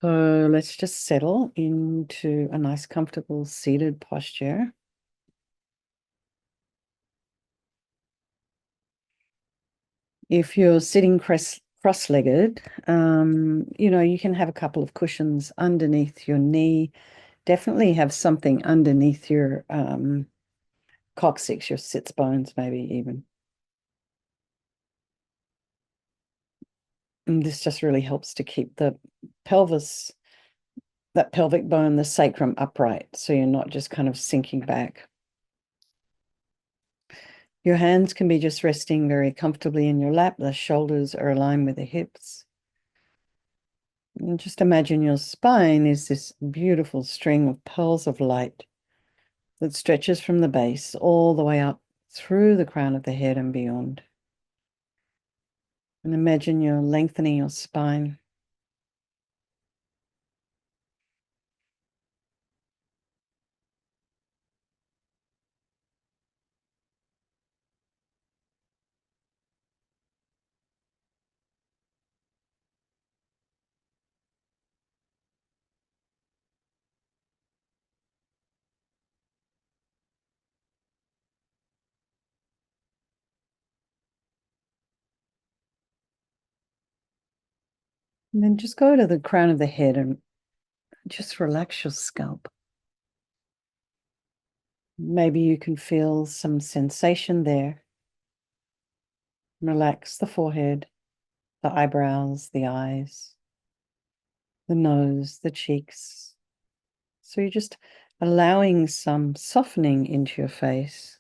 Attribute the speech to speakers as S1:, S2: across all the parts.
S1: So let's just settle into a nice, comfortable seated posture. If you're sitting cross-legged, you can have a couple of cushions underneath your knee. Definitely have something underneath your coccyx, your sits bones, maybe even. And this just really helps to keep the pelvis, that pelvic bone, the sacrum upright, so you're not just kind of sinking back. Your hands can be just resting very comfortably in your lap. The shoulders are aligned with the hips. And just imagine your spine is this beautiful string of pearls of light that stretches from the base all the way up through the crown of the head and beyond. And imagine you're lengthening your spine. And then just go to the crown of the head and just relax your scalp. Maybe you can feel some sensation there. Relax the forehead, the eyebrows, the eyes, the nose, the cheeks. So you're just allowing some softening into your face.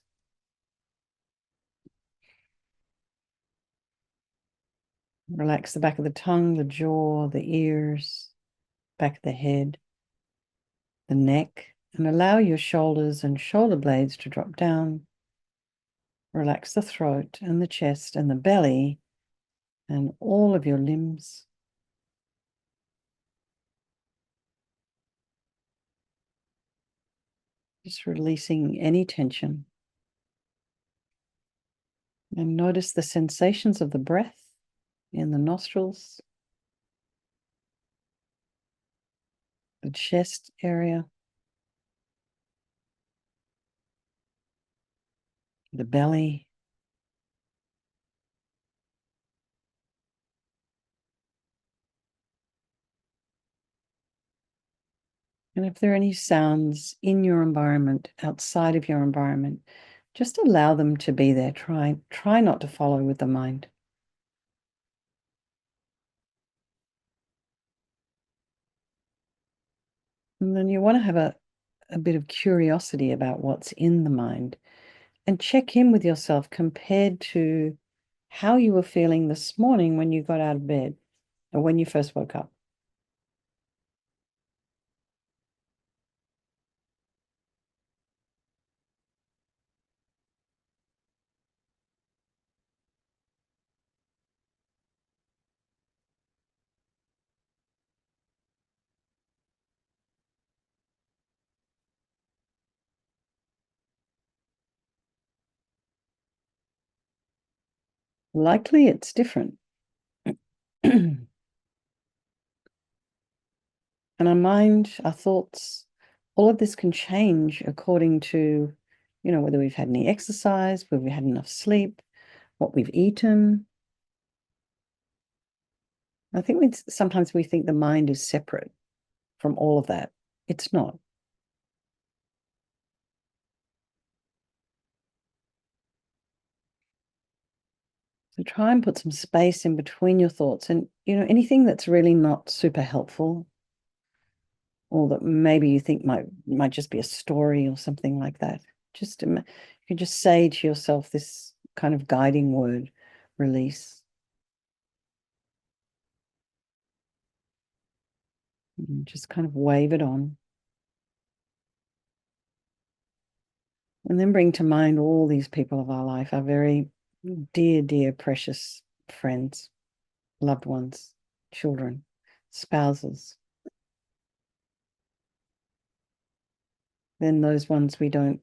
S1: Relax the back of the tongue, the jaw, the ears, back of the head, the neck, and allow your shoulders and shoulder blades to drop down. Relax the throat and the chest and the belly and all of your limbs. Just releasing any tension. And notice the sensations of the breath in the nostrils, the chest area, the belly. And if there are any sounds in your environment, outside of your environment, just allow them to be there. Try not to follow with the mind. And then you want to have a bit of curiosity about what's in the mind and check in with yourself compared to how you were feeling this morning when you got out of bed or when you first woke up. Likely it's different. And our mind, our thoughts, all of this can change according to, whether we've had any exercise, whether we've had enough sleep, what we've eaten. I think sometimes we think the mind is separate from all of that. It's not. So try and put some space in between your thoughts and, anything that's really not super helpful or that maybe you think might just be a story or something like that. You can just say to yourself this kind of guiding word, release. And just kind of wave it on. And then bring to mind all these people of our life, our very dear, dear, precious friends, loved ones, children, spouses. Then those ones we don't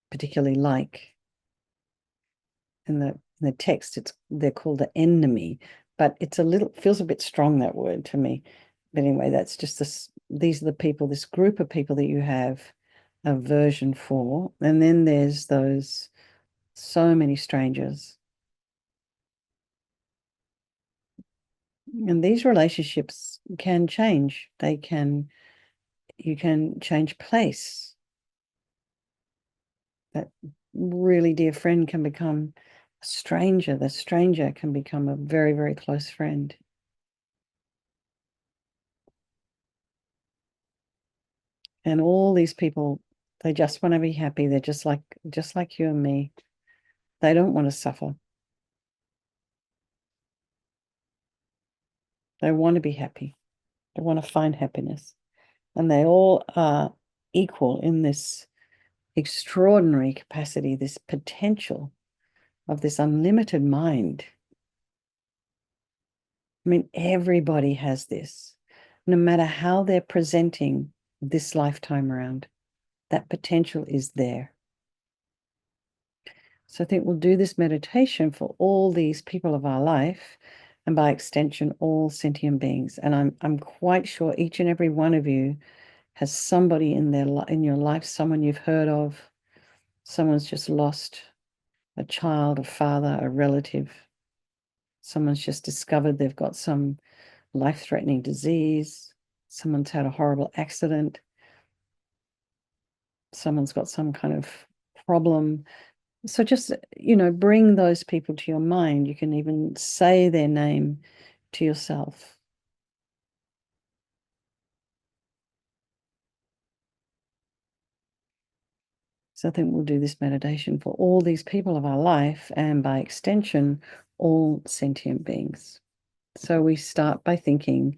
S1: particularly like. In the text, they're called the enemy, but feels a bit strong, that word to me. But anyway, that's just these are the people, this group of people that you have aversion for. And then there's those so many strangers. And these relationships can change. You can change place. That really dear friend can become a stranger. The stranger can become a very, very close friend. And all these people, they just want to be happy. They're just like you and me. They don't want to suffer. They want to be happy. They want to find happiness. And they all are equal in this extraordinary capacity, this potential of this unlimited mind. I mean, everybody has this, no matter how they're presenting this lifetime around, that potential is there. So I think we'll do this meditation for all these people of our life, and by extension, all sentient beings. And I'm quite sure each and every one of you has somebody in your life, someone you've heard of, someone's just lost a child, a father, a relative. Someone's just discovered they've got some life-threatening disease. Someone's had a horrible accident. Someone's got some kind of problem. So just, bring those people to your mind. You can even say their name to yourself. So I think we'll do this meditation for all these people of our life, and by extension, all sentient beings. So we start by thinking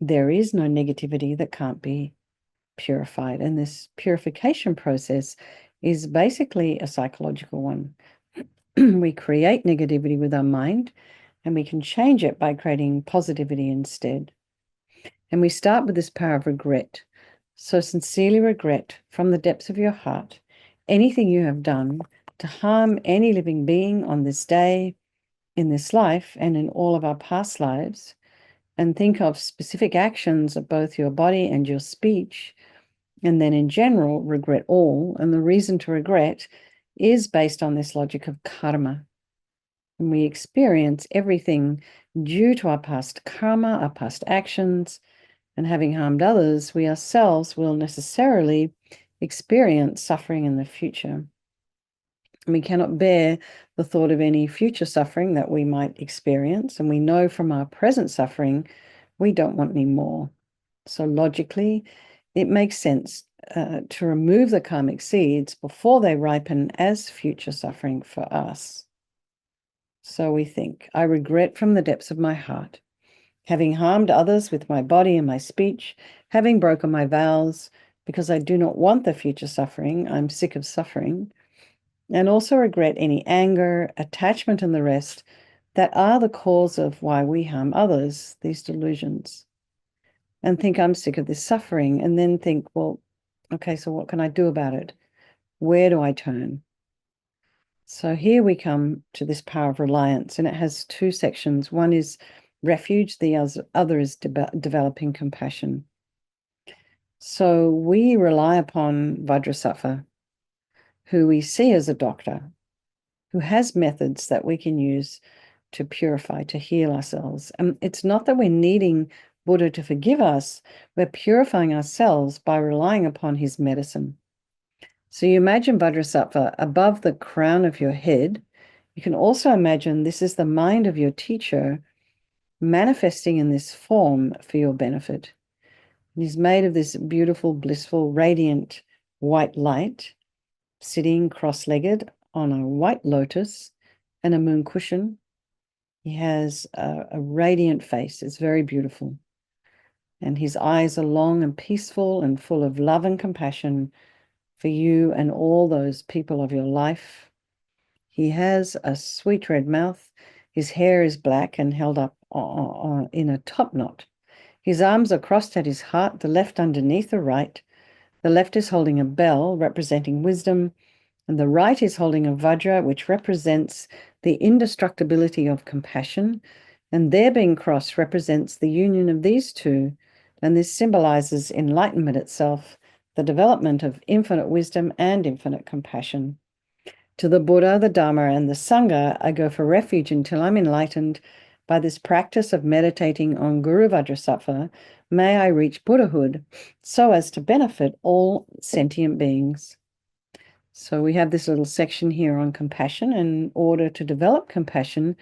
S1: there is no negativity that can't be purified. And this purification process is basically a psychological one. We create negativity with our mind, and we can change it by creating positivity instead. And we start with this power of regret. So sincerely regret from the depths of your heart anything you have done to harm any living being on this day, in this life, and in all of our past lives. And think of specific actions of both your body and your speech. And then in general, regret all. And the reason to regret is based on this logic of karma. And we experience everything due to our past karma, our past actions, and having harmed others, we ourselves will necessarily experience suffering in the future. And we cannot bear the thought of any future suffering that we might experience. And we know from our present suffering, we don't want any more. So logically, it makes sense to remove the karmic seeds before they ripen as future suffering for us. So we think, I regret from the depths of my heart, having harmed others with my body and my speech, having broken my vows, because I do not want the future suffering. I'm sick of suffering. And also regret any anger, attachment, and the rest that are the cause of why we harm others, these delusions. And think I'm sick of this suffering, and then think, well, okay, so what can I do about it? Where do I turn? So here we come to this power of reliance, and it has two sections. One is refuge, the other is developing compassion. So we rely upon Vajrasattva, who we see as a doctor, who has methods that we can use to purify, to heal ourselves. And it's not that we're needing Buddha to forgive us, we're purifying ourselves by relying upon his medicine. So you imagine Vajrasattva above the crown of your head. You can also imagine this is the mind of your teacher manifesting in this form for your benefit. He's made of this beautiful, blissful, radiant white light, sitting cross-legged on a white lotus and a moon cushion. He has a radiant face. It's very beautiful. And his eyes are long and peaceful and full of love and compassion for you and all those people of your life. He has a sweet red mouth. His hair is black and held up in a top knot. His arms are crossed at his heart, the left underneath the right. The left is holding a bell representing wisdom, and the right is holding a vajra, which represents the indestructibility of compassion. And their being crossed represents the union of these two And this symbolizes enlightenment itself, the development of infinite wisdom and infinite compassion. To the Buddha, the Dharma, and the Sangha, I go for refuge until I'm enlightened. By this practice of meditating on Guru Vajrasattva, may I reach Buddhahood so as to benefit all sentient beings. So we have this little section here on compassion. In order to develop compassion,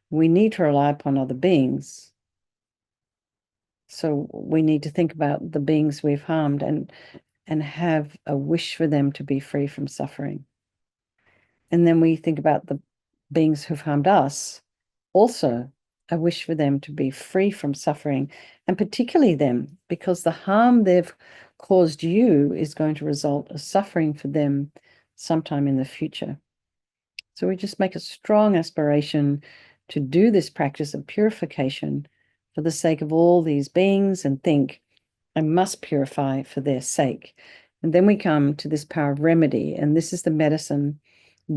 S1: we need to rely upon other beings. So we need to think about the beings we've harmed and have a wish for them to be free from suffering. And then we think about the beings who've harmed us, also a wish for them to be free from suffering, and particularly them, because the harm they've caused you is going to result in suffering for them sometime in the future. So we just make a strong aspiration to do this practice of purification for the sake of all these beings, and think, I must purify for their sake. And then we come to this power of remedy, and this is the medicine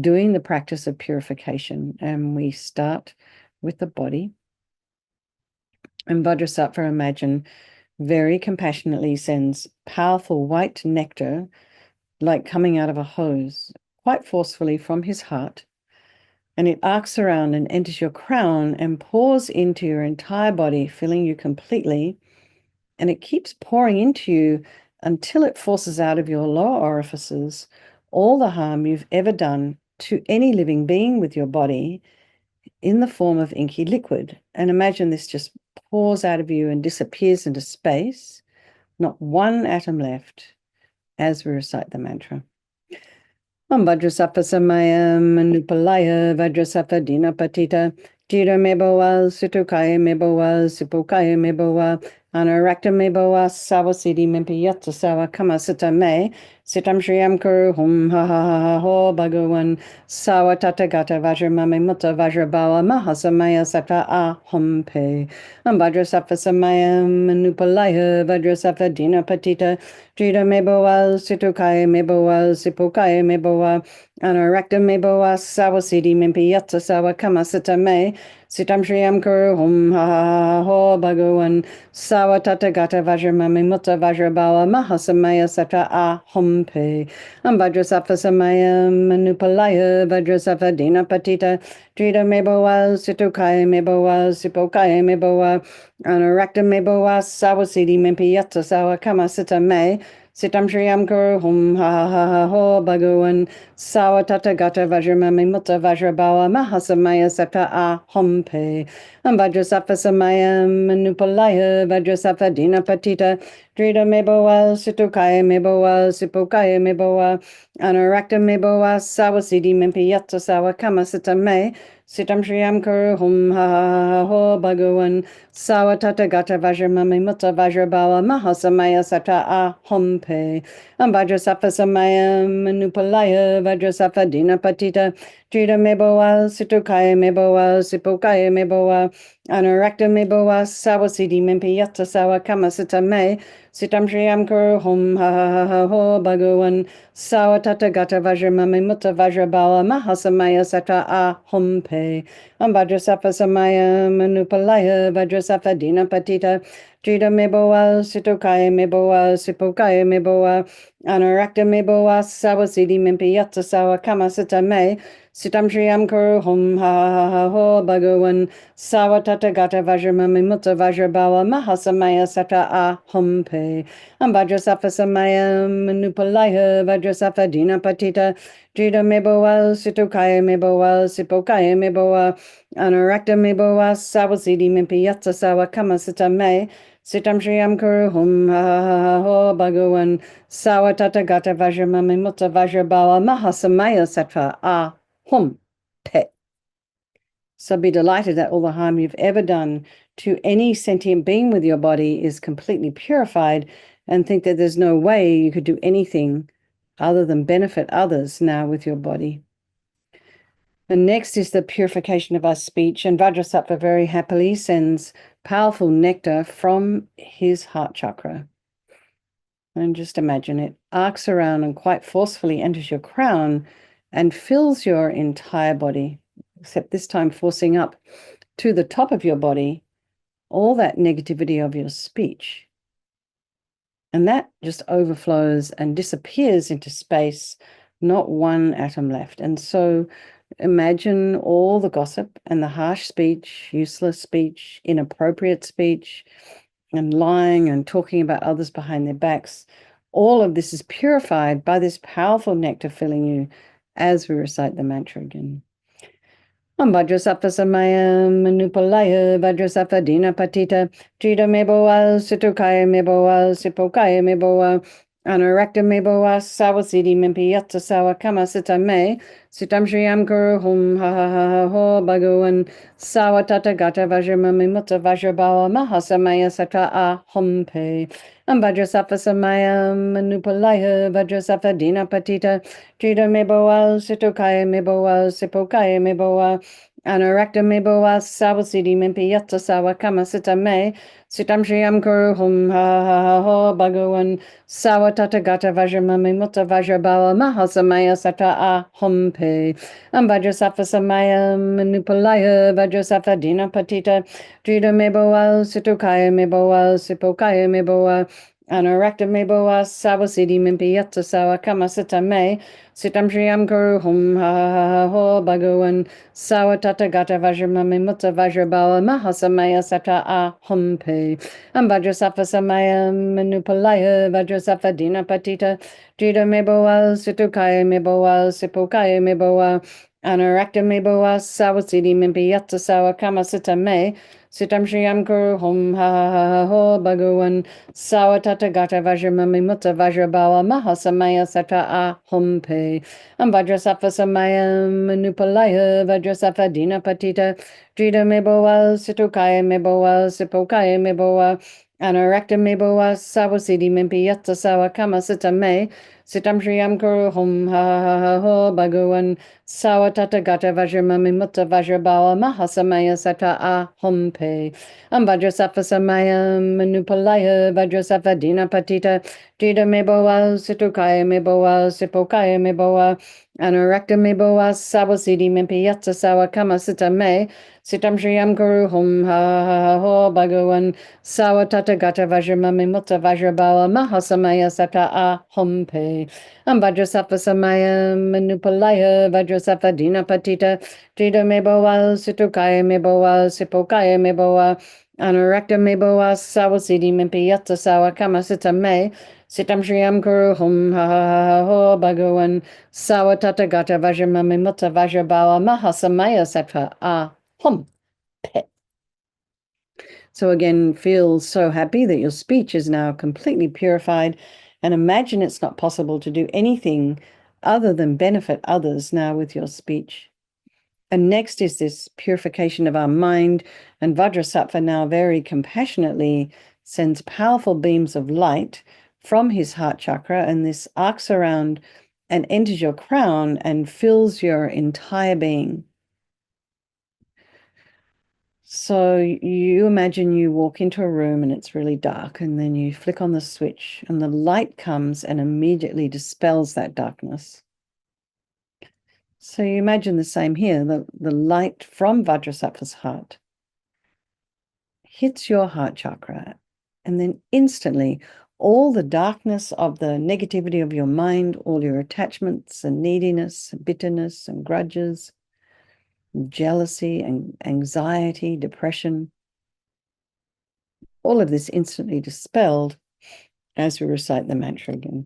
S1: doing the practice of purification. And we start with the body. And Vajrasattva, imagine, very compassionately sends powerful white nectar, like coming out of a hose, quite forcefully from his heart. And it arcs around and enters your crown and pours into your entire body, filling you completely. And it keeps pouring into you until it forces out of your lower orifices all the harm you've ever done to any living being with your body in the form of inky liquid. And imagine this just pours out of you and disappears into space, not one atom left, as we recite the mantra. Om Vajrasattva Samaya Manupalaya Vajrasattva Dinapatita Jira Mebowa Sutukaya Mebowa Sipukaya Mebowa Anarakta Mebowa Sawasidi Mimpiyatsa Sawa Kamasita Me Sitam Shriyam Kuru Hum Ha Ha Ha Ha Ho Bhagawan Sawa Tatagata Vajramame Mutta Vajrabawa Mahasamaya Sattva Ahom Pe Om Vajrasattva Samaya Manupalaya Vajrasattva Dinapatita Jira Mebowa Situkaya Mebowa Sipukaya Mebowa Anarakta Mebowa Sawasidi Mimpiyatsa Sawa Kamasita Me Sitam Shriyam Kuru Hum Ha Ha Ha Ho Bhagawan Sawa Tatagata Vajramame Mutta Vajrabawa Mahasamaya Sattva Ahom Pe Om Vajrasattva Samaya Manupalaya Vajrasattva Dinapatita Jira Mebowa Situkaya Mebowa Sipokaya Mebowa Anarakta Mebowa Sawasidi Mimpiyatsa Sawa Kamasita Me Sitam Shriyam Kuru Hum Ha Ha Ha Ha Ho Bhagawan Sawa Tatagata Vajramame Mutta Vajrabawa Mahasamaya Sattva Ahom Pe Om Vajrasattva Samaya Manupalaya Vajrasattva Dinapatita Drita Mebowa Situkaya Mebowa Sipokaya Mebowa Anarakta Mebowa Sawasidi Mimpiyatsa Sawa Kamasita Me Sitam Shriyam Kuru Hum Ha Ha Ha Ha Ho Bhagawan Sawa Tatagata Vajramame Mutta Vajrabawa Mahasamaya Sattva Ahom Pe Om Vajrasattva Samaya Manupalaya Vajrasattva Dinapatita Drita Mebowa Situkaya Mebowa Sipokaya Mebowa Anarakta Mebowa Sawasidi Mimpiyatsa Sawa Kamasita Me Sitam Shriyam Kuru Hum Ha Ha Ha Ha Ho Bhagawan Sawa Tatagata Vajramame Mutta Vajrabawa Mahasamaya Sattva Ahom Pe Om Vajrasattva Samaya Manupalaya Vajrasattva Dinapatita Drita Mebowa Situkaya Mebowa Sipokaya Mebowa Anarakta Mebowa Sawasidi Mimpiyatsa Sawa Kamasita Me Sitam Shriyam Kuru Hum Ha Ha Ha Ho Bhagawan Sawa Tatagata Vajramame Mutta Vajrabawa Mahasamaya Sattva Ahom Pe Om Vajrasattva Samaya Manupalaya Vajrasattva Dinapatita Drita Mebowa Situkaya Mebowa Sipokaya Mebowa Anarakta Mebowa Sawasidi Mimpiyatsa Sawa Kamasita Me Sitam Shriyam Kuru Hum Ha Ha Ha Ho Bhagawan Sawa Tatagata Vajramame Mutta Vajrabawa Mahasamaya Sattva Ahom Pe. So be delighted that all the harm you've ever done to any sentient being with your body is completely purified, and think that there's no way you could do anything other than benefit others now with your body. And next is the purification of our speech, and Vajrasattva very happily sends powerful nectar from his heart chakra. And just imagine it arcs around and quite forcefully enters your crown and fills your entire body, except this time forcing up to the top of your body all that negativity of your speech. And that just overflows and disappears into space, not one atom left. And so imagine all the gossip and the harsh speech, useless speech, inappropriate speech, and lying and talking about others behind their backs. All of this is purified by this powerful nectar filling you as we recite the mantra again. Vajrasattva samaya manupalaya Vajrasattva dina patita Jita meboa situkaya meboa sipokaya meboa Anarakta meboa sawasidi mimpiyatsa sawa kama sita me Sitam shriyam guru hum ha ha ha ha ho bhagavan Sawa tata gata vajramami mutta vajrabawa mahasamaya sata a hum pe Vajrasattva samaya manupalaya Vajrasattva dina patita Jita meboa situkaya meboa sipokaya meboa Anarakta meboa sawasidi mimpiyatsa sawa kama sita me Sitam shriyam kuru hum ha ha ha ho bhagavan Sawa tata gata vajramami mutta vajrabawa mahasamaya sata a hum pe Vajrasattva samaya manupalaya Vajrasattva dina patita Jita meboa situkaya meboa sipokaya meboa Anarakta meboa sawasidi mimpiyatsa sawa kama sita me Sitam shriyam kuru hum ha ha ha ha ho bhagavan Sawa tata gata vajramami mutta vajrabawa mahasamaya sata a hum pe Vajrasattva samaya manupalaya Vajrasattva dina patita Jita meboa situkaya meboa sipokaya meboa Anarakta meboa sawasidi mimpiyatsa sawa kama sita me Sitam shriyam kuru hum ha ha ha ha ho bhagavan Sawa tata gata vajramami mutta vajrabawa mahasamaya sata a hum pe Vajrasattva samaya manupalaya Vajrasattva dina patita Jita meboa situkaya meboa sipokaya meboa Anarakta meboa sawasidi mimpiyatsa sawa kama sita me Sitam shriyam kuru hum ha ha ha ha ho bhagavan Sawa tata gata vajramami mutta vajrabawa mahasamaya sata a hum pe Vajrasattva samaya manupalaya Vajrasattva dina patita Jita meboa situkaya meboa sipokaya meboa Anarakta meboa sawasidi mimpiyatsa sawa kama sita me Sitam shriyam kuru hum ha ha ha ha ho bhagavan Sawa tata gata vajramami mutta vajrabawa mahasamaya sata a hum pe Vajrasattva samaya manupalaya Vajrasattva dina patita Jita meboa situkaya meboa sipokaya meboa Anarakta meboa sawasidi mimpiyatsa sawa kama sita me Sitam shriyam kuru hum ha ha ha ha ho bhagavan Sawa tata gata vajramami mutta vajrabawa mahasamaya sata a hum pe. So again, feel so happy that your speech is now completely purified, and imagine it's not possible to do anything other than benefit others now with your speech. And next is this purification of our mind, and Vajrasattva now very compassionately sends powerful beams of light from his heart chakra, and this arcs around and enters your crown and fills your entire being. So you imagine you walk into a room and it's really dark, and then you flick on the switch and the light comes and immediately dispels that darkness. So you imagine the same here, the light from Vajrasattva's heart hits your heart chakra, and then instantly all the darkness of the negativity of your mind, all your attachments and neediness, and bitterness and grudges, jealousy and anxiety, depression, all of this instantly dispelled as we recite the mantra again.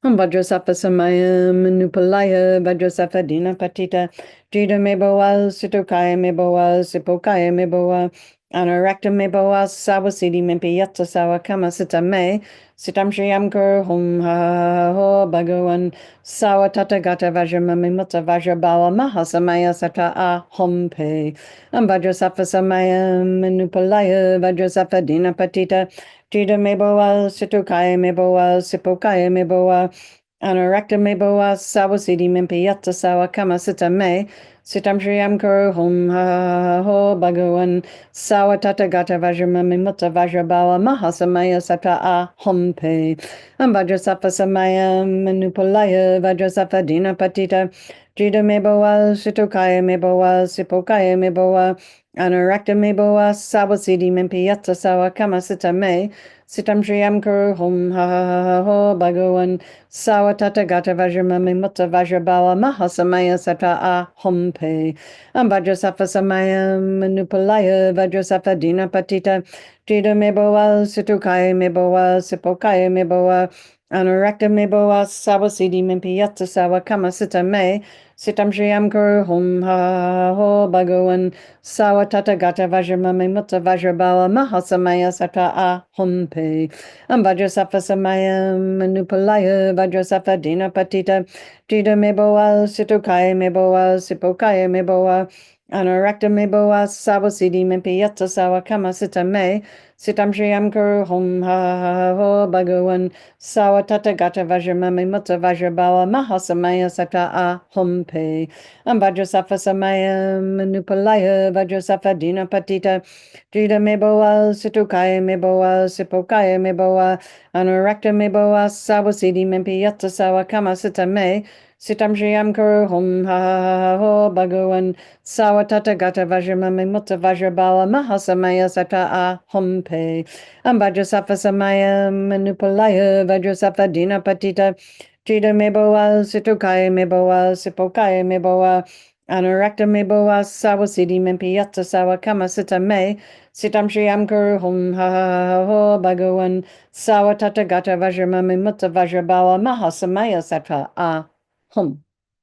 S1: Vajrasattva samaya manupalaya Vajrasattva dina patita Jita meboa situkaya meboa sipokaya meboa Anarakta meboa sawasidi mimpiyatsa sawa kama sita me Sitam shriyam kuru hum ha ha ha ho bhagavan Sawa tata gata vajramami mutta vajrabawa mahasamaya sata a hum pe Vajrasattva samaya manupalaya Vajrasattva dina patita Jita meboa situkaya meboa sipokaya meboa Anarakta meboa sawasidi mimpiyatsa sawa kama sita me Sitam Shriyam Kuru Hum Ha Ho Bhagavan Sawatata Gata Vajramami Mutta Vajrabala Mahasamaya Sata A Hum Pe Vajrasafa Samaya Manupalaya Vajrasafa Dina Patita Jida Meboa Sitokaya Meboa Sipokaya Meboa Anurakta Meboa Sawasidi Mempiyatsa Sawa Kamasita Me Sitam Shriyam Kuru Hum Ha Ho Bhagavan Sawatata Gata Vajramami Mutta Vajrabala Mahasamaya Sata A Hum Pe Vajrasafa Samaya Manupalaya Vajrasafa Dina Patita Jida Meboa Situkaya Meboa Sipokaya Meboa Anurakta Meboa Sawasidi Mimpiyatsa Sawa Kamasita Me Sitam Shriyam Kuru Hum Ha Ho Bhagavan Sawatata Gata Vajramami Mutta Vajrabala Mahasamaya Sata A Hum Pe Vajrasafa Samaya Manupalaya Vajrasafa Dina Patita Jida Meboa Situkaya Meboa Sipokaya Meboa Anurakta Meboa Sawasidi Mimpiyatsa Sawa Kamasita Me Sitam Shriyam Kuru Hum Ha Ho Bhagavan Sawatata Gata Vajramami Mutta Vajrabala Mahasamaya Sata A Hum Pe Vajrasafa Samaya Manupalaya Vajrasafa Dina Patita Jida Meboa Situkaya Meboa Sipokaya Meboa Anurakta Meboa Sawasidi Mimpiyatsa Sawa Kamasita Me Sitam Shriyam Kuru Hum Ha Ho Bhagavan Sawatata Gata Vajramami Mutta Vajrabala Mahasamaya Sata A Hum Pe Vajrasafa Samaya Manupalaya Vajrasafa Dina Patita Jida Meboa Situkaya Meboa Sipokaya Meboa Anurakta Meboa Sawasidi Mimpiyatsa Sawa Kamasita Me Sitam Shriyam Kuru Hum Ha Ho Bhagavan Sawatata Gata Vajramami Mutta Vajrabala Mahasamaya Sata A Hum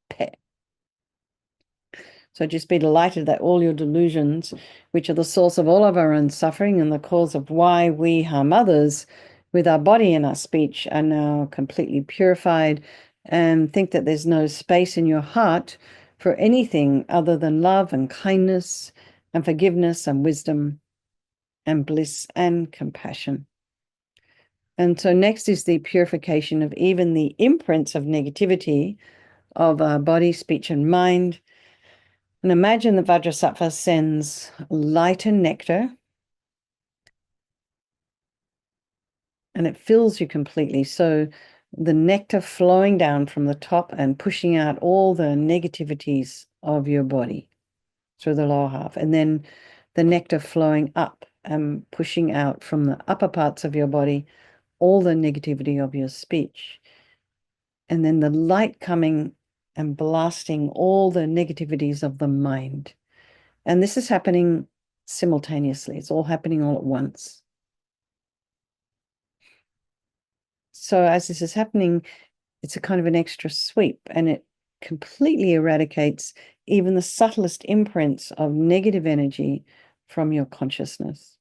S1: Pe. So just be delighted that all your delusions, which are the source of all of our own suffering and the cause of why we harm others with our body and our speech, are now completely purified, and think that there's no space in your heart for anything other than love and kindness and forgiveness and wisdom and bliss and compassion. And so next is the purification of even the imprints of negativity of our body, speech, and mind. And imagine the Vajrasattva sends light and nectar, and it fills you completely. So the nectar flowing down from the top and pushing out all the negativities of your body through the lower half. And then the nectar flowing up and pushing out from the upper parts of your body all the negativity of your speech. And then the light coming and blasting all the negativities of the mind. And this is happening simultaneously. It's all happening all at once. So as this is happening, it's a kind of an extra sweep, and it completely eradicates even the subtlest imprints of negative energy from your consciousness.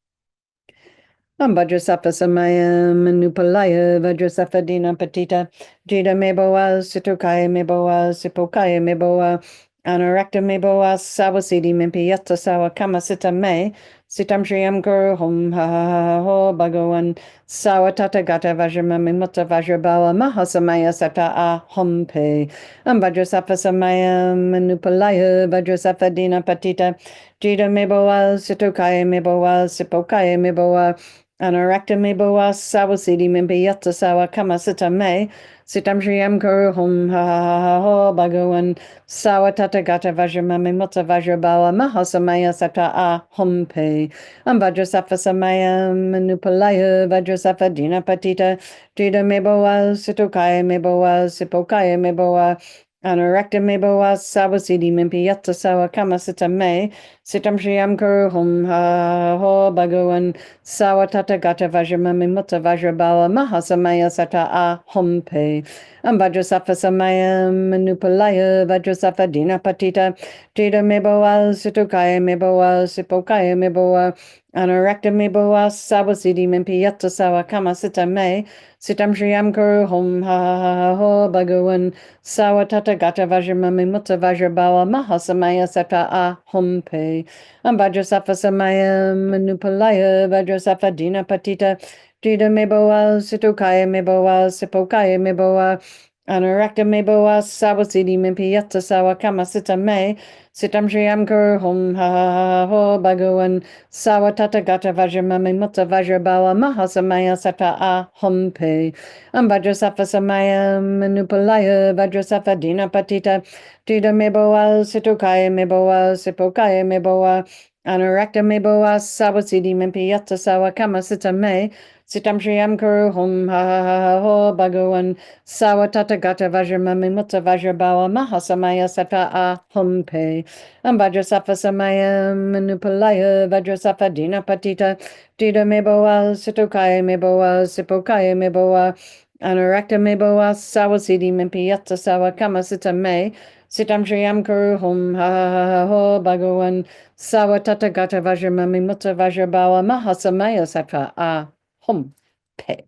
S1: Vajrasattva Samaya Manupalaya Vajrasattva Dina Patita Jida Meboa Situkaya Meboa Sipokaya Meboa Anurakta Meboa Sawasidi Mimpiyatsa Sawa Kamasita Me Sitam Shriyam Kuru Hum Ha Ho Bhagavan Sawatata Gata Vajramami Mutta Vajrabala Mahasamaya Sata A Hum Pe Vajrasattva Samaya Manupalaya Vajrasattva Dina Patita Jida Meboa Situkaya Meboa Sipokaya Meboa Anurakta Meboa Sawasidi Mimpiyatsa Sawa Kamasita Me Sitam Shriyam Kuru Hum Ha Ho Bhagavan Sawatata Gata Vajramami Mutta Vajrabala Mahasamaya Sata A Hum Pe Vajrasattva Samaya Manupalaya Vajrasattva Dina Patita Jida Meboa Situkaya Meboa Sipokaya Meboa Anurakta Meboa Sawasidi Mimpiyatsa Sawa Kamasita Me Sitam Shriyam Kuru Hum Ha Ho Bhagavan Sawatata Gata Vajramami Mutta Vajrabala Mahasamaya Sata A Hum Pe Vajrasattva Samaya Manupalaya Vajrasattva Dina Patita Jida Meboa Situkaya Meboa Sipokaya Meboa Anurakta Meboa Sawasidi Mimpiyatsa Sawa Kamasita Me Sitam Shriyam Kuru Hum Ha Ho Bhagavan Sawatata Gata Vajramami Mutta Vajrabala Mahasamaya Sata A Hum Pe Vajrasattva Samaya Manupalaya Vajrasattva Dina Patita Jida Meboa Situkaya Meboa Sipokaya Meboa Anurakta me boa sawa sidi mimpi yatta sawa kama sita me sitam shriyam kuru hum ha ha ha ho bhagavan sawa tata gata vajramami mutta vajrabawa mahasamaya sata a hum pe vajrasafa samaya manupalaya vajrasafa dina patita tida me boa situkaya me boa sipokaya me boa anurakta me boa sawa sidi mimpi yatta sawa kama sita me sitam shriyam kuru hum ha ha ha ho bhagavan Sawa tata gata vajramami mutta vajrabawa mahasamaya sata a hum pe vajrasafa samaya manupalaya vajrasafa dina patita dida meboa situkaya meboa sipokaya meboa anurakta meboa sawa sidi mimpi yatta sawa kama sita me sitam shriyam kuru hum ha ha ha ha ho bhagavan sawa tata gata vajramami mutta vajrabawa mahasamaya sata a hum pe.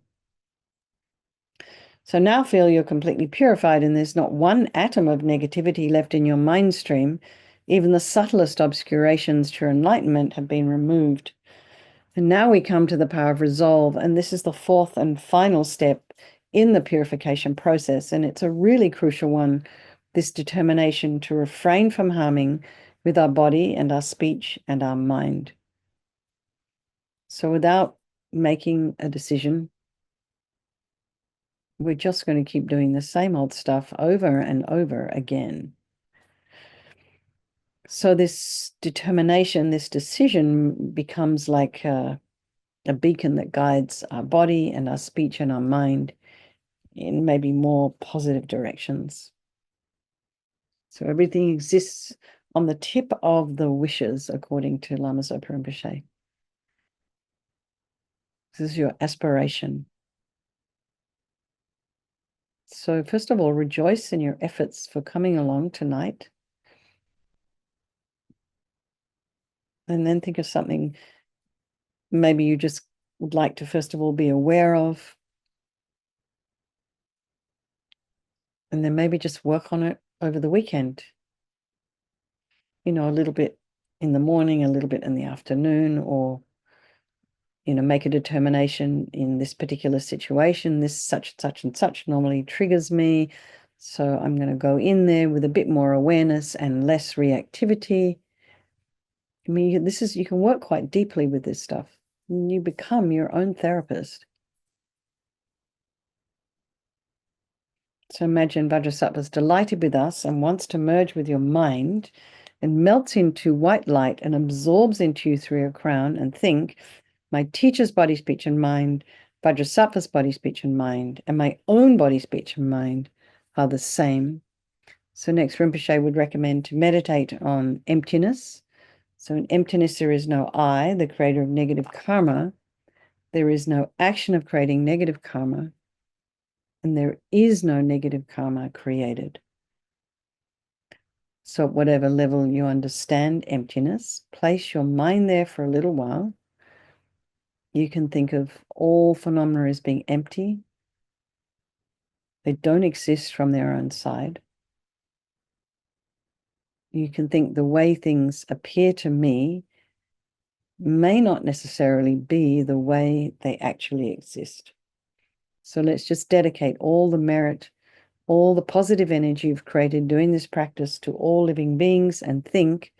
S1: So now feel you're completely purified and there's not one atom of negativity left in your mind stream. Even the subtlest obscurations to your enlightenment have been removed. And now we come to the power of resolve, and this is the fourth and final step in the purification process, and it's a really crucial one, this determination to refrain from harming with our body and our speech and our mind. So without making a decision, we're just going to keep doing the same old stuff over and over again. So this determination, this decision becomes like a beacon that guides our body and our speech and our mind in maybe more positive directions. So everything exists on the tip of the wishes, according to Lama Zopa Rinpoche. This is your aspiration. So first of all, rejoice in your efforts for coming along tonight. And then think of something maybe you just would like to, first of all, be aware of. And then maybe just work on it over the weekend. You know, a little bit in the morning, a little bit in the afternoon, or, you know, make a determination in this particular situation, this such and such and such normally triggers me. So I'm going to go in there with a bit more awareness and less reactivity. I mean, you can work quite deeply with this stuff. You become your own therapist. So imagine Vajrasattva is delighted with us and wants to merge with your mind and melts into white light and absorbs into you through your crown, and think, my teacher's body, speech, and mind, Vajrasattva's body, speech, and mind, and my own body, speech, and mind are the same. So next, Rinpoche would recommend to meditate on emptiness. So in emptiness, there is no I, the creator of negative karma. There is no action of creating negative karma. And there is no negative karma created. So at whatever level you understand emptiness, place your mind there for a little while. You can think of all phenomena as being empty. They don't exist from their own side. You can think the way things appear to me may not necessarily be the way they actually exist. So let's just dedicate all the merit, all the positive energy you've created doing this practice to all living beings, and think,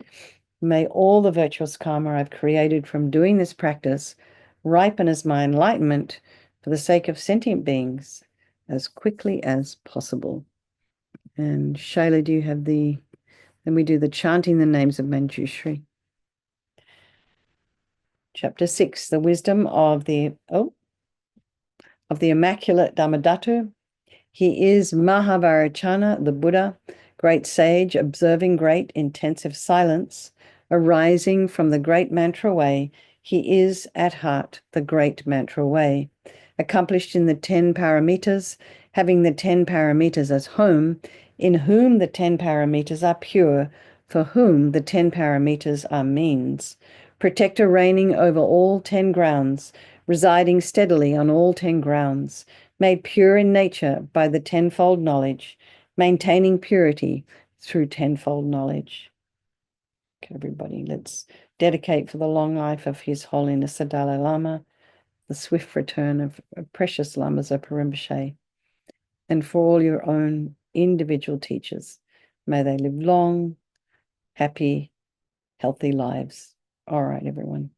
S1: may all the virtuous karma I've created from doing this practice ripen as my enlightenment for the sake of sentient beings as quickly as possible. And Shayla, do you have then we do the chanting the names of Manjushri. Chapter 6, the wisdom of the Immaculate Dhammadhatu. He is Mahavarachana, the Buddha, great sage, observing great intensive silence, arising from the great mantra way. He is at heart the great mantra way, accomplished in the 10 paramitas, having the 10 paramitas as home, in whom the 10 paramitas are pure, for whom the 10 paramitas are means, protector reigning over all 10 grounds, residing steadily on all 10 grounds, made pure in nature by the tenfold knowledge, maintaining purity through tenfold knowledge. Okay, everybody, let's dedicate for the long life of His Holiness the Dalai Lama, the swift return of precious Lama Zopa Rinpoche, and for all your own individual teachers. May they live long, happy, healthy lives. All right, everyone.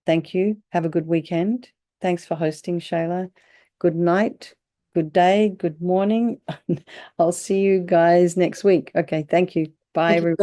S1: Thank you. Have a good weekend. Thanks for hosting, Shayla. Good night, good day, good morning. I'll see you guys next week. Okay, thank you. Bye,
S2: Thank you
S1: everyone.
S2: so